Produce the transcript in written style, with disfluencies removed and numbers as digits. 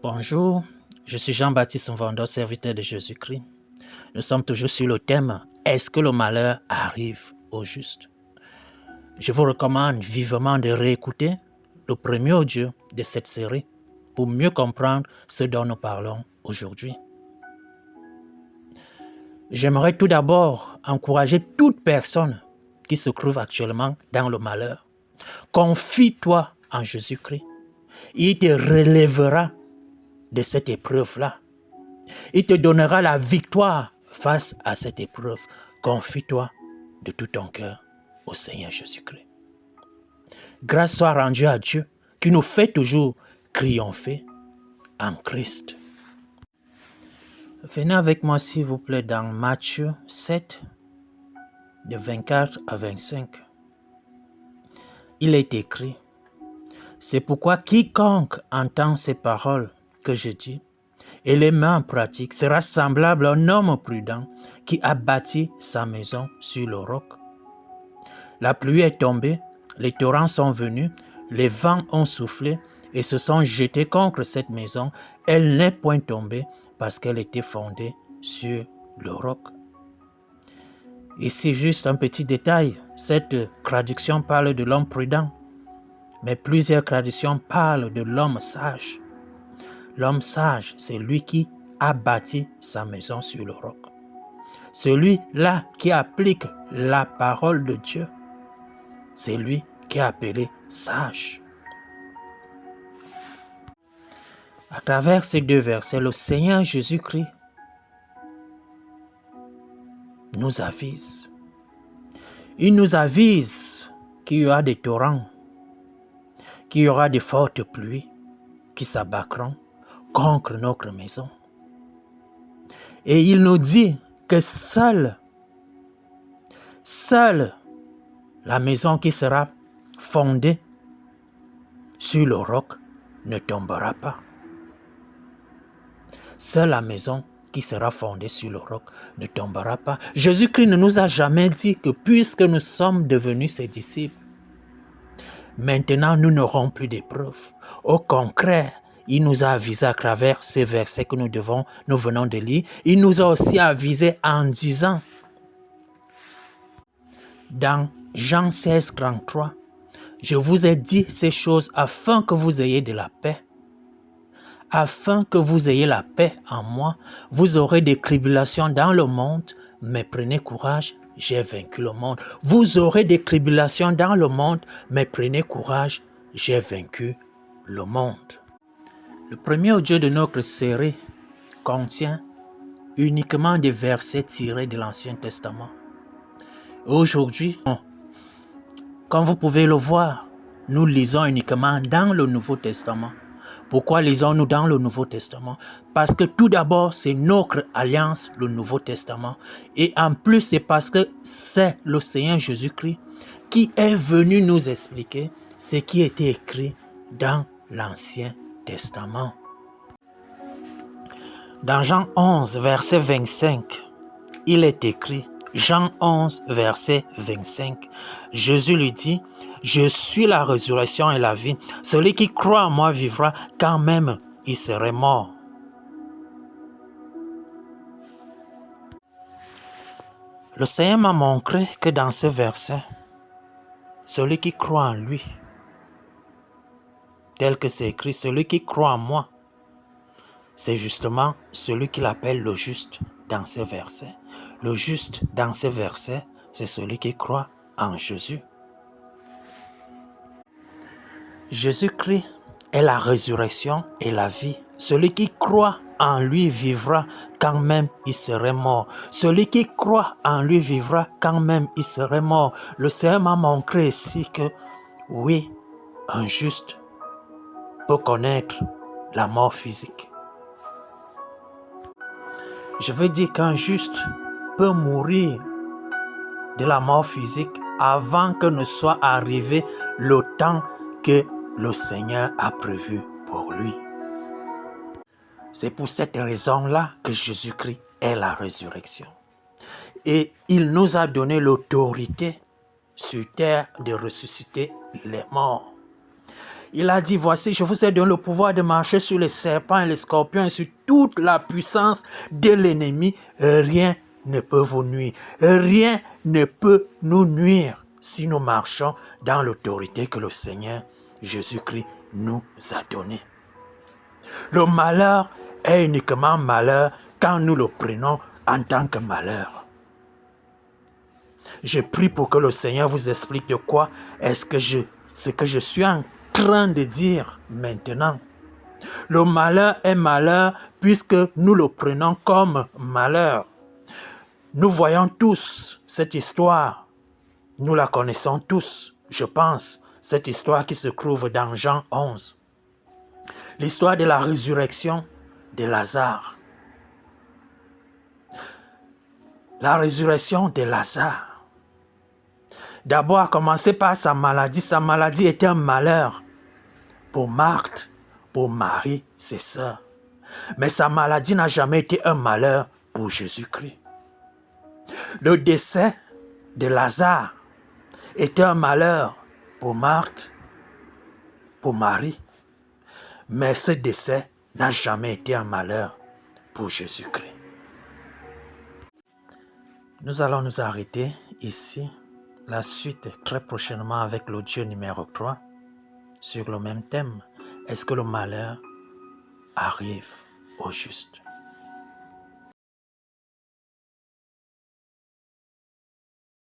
Bonjour, je suis Jean-Baptiste Mvondo, serviteur de Jésus-Christ. Nous sommes toujours sur le thème « Est-ce que le malheur arrive au juste ?» Je vous recommande vivement de réécouter le premier audio de cette série pour mieux comprendre ce dont nous parlons aujourd'hui. J'aimerais tout d'abord encourager toute personne qui se trouve actuellement dans le malheur. Confie-toi en Jésus-Christ. Il te relèvera de cette épreuve-là. Il te donnera la victoire face à cette épreuve. Confie-toi de tout ton cœur au Seigneur Jésus-Christ. Grâce soit rendue à Dieu qui nous fait toujours triompher en Christ. Venez avec moi s'il vous plaît dans Matthieu 7, de 24 à 25. Il est écrit, « C'est pourquoi quiconque entend ces paroles que je dis et les met en pratique sera semblable à un homme prudent qui a bâti sa maison sur le roc. La pluie est tombée, les torrents sont venus, les vents ont soufflé et se sont jetés contre cette maison. Elle n'est point tombée parce qu'elle était fondée sur le roc. » Ici, juste un petit détail, cette traduction parle de l'homme prudent, mais plusieurs traductions parlent de l'homme sage. L'homme sage, c'est lui qui a bâti sa maison sur le roc. Celui-là qui applique la parole de Dieu, c'est lui qui est appelé sage. À travers ces deux versets, le Seigneur Jésus-Christ nous avise. Il nous avise qu'il y aura des torrents, qu'il y aura de fortes pluies qui s'abattront contre notre maison. Et il nous dit que seule la maison qui sera fondée sur le roc ne tombera pas. Seule la maison qui sera fondée sur le roc ne tombera pas. Jésus-Christ ne nous a jamais dit que puisque nous sommes devenus ses disciples, maintenant nous n'aurons plus d'épreuves. Au contraire, il nous a avisé à travers ces versets que nous venons de lire. Il nous a aussi avisé en disant, dans Jean 16, 33, « Je vous ai dit ces choses afin que vous ayez de la paix. Afin que vous ayez la paix en moi, vous aurez des tribulations dans le monde, mais prenez courage, j'ai vaincu le monde. Vous aurez des tribulations dans le monde, mais prenez courage, j'ai vaincu le monde. » Le premier audio de notre série contient uniquement des versets tirés de l'Ancien Testament. Aujourd'hui, comme vous pouvez le voir, nous lisons uniquement dans le Nouveau Testament. Pourquoi lisons-nous dans le Nouveau Testament? Parce que tout d'abord, c'est notre alliance, le Nouveau Testament. Et en plus, c'est parce que c'est le Seigneur Jésus-Christ qui est venu nous expliquer ce qui était écrit dans l'Ancien Testament. Dans Jean 11, verset 25, il est écrit, Jean 11, verset 25, Jésus lui dit, « Je suis la résurrection et la vie. Celui qui croit en moi vivra quand même il serait mort. » Le Seigneur m'a montré que dans ce verset, celui qui croit en lui, tel que c'est écrit, celui qui croit en moi, c'est justement celui qu'il appelle le juste dans ce verset. Le juste dans ce verset, c'est celui qui croit en Jésus. Jésus-Christ est la résurrection et la vie. Celui qui croit en lui vivra quand même il serait mort. Celui qui croit en lui vivra quand même il serait mort. Le Seigneur m'a montré ici que oui, un juste peut connaître la mort physique. Je veux dire qu'un juste peut mourir de la mort physique avant que ne soit arrivé le temps que le Seigneur a prévu pour lui. C'est pour cette raison-là que Jésus-Christ est la résurrection. Et il nous a donné l'autorité sur terre de ressusciter les morts. Il a dit, voici, je vous ai donné le pouvoir de marcher sur les serpents et les scorpions et sur toute la puissance de l'ennemi. Rien ne peut vous nuire. Rien ne peut nous nuire si nous marchons dans l'autorité que le Seigneur Jésus-Christ nous a donnée. Le malheur est uniquement malheur quand nous le prenons en tant que malheur. Je prie pour que le Seigneur vous explique de quoi est-ce que ce que je suis en train de dire maintenant. Le malheur est malheur puisque nous le prenons comme malheur. Nous voyons tous cette histoire. Nous la connaissons tous, je pense, cette histoire qui se trouve dans Jean 11. L'histoire de la résurrection de Lazare. La résurrection de Lazare. D'abord, a commencé par sa maladie. Sa maladie était un malheur pour Marthe, pour Marie, ses sœurs. Mais sa maladie n'a jamais été un malheur pour Jésus-Christ. Le décès de Lazare était un malheur pour Marthe, pour Marie. Mais ce décès n'a jamais été un malheur pour Jésus-Christ. Nous allons nous arrêter ici. La suite très prochainement avec l'audio numéro 3 sur le même thème. Est-ce que le malheur arrive au juste?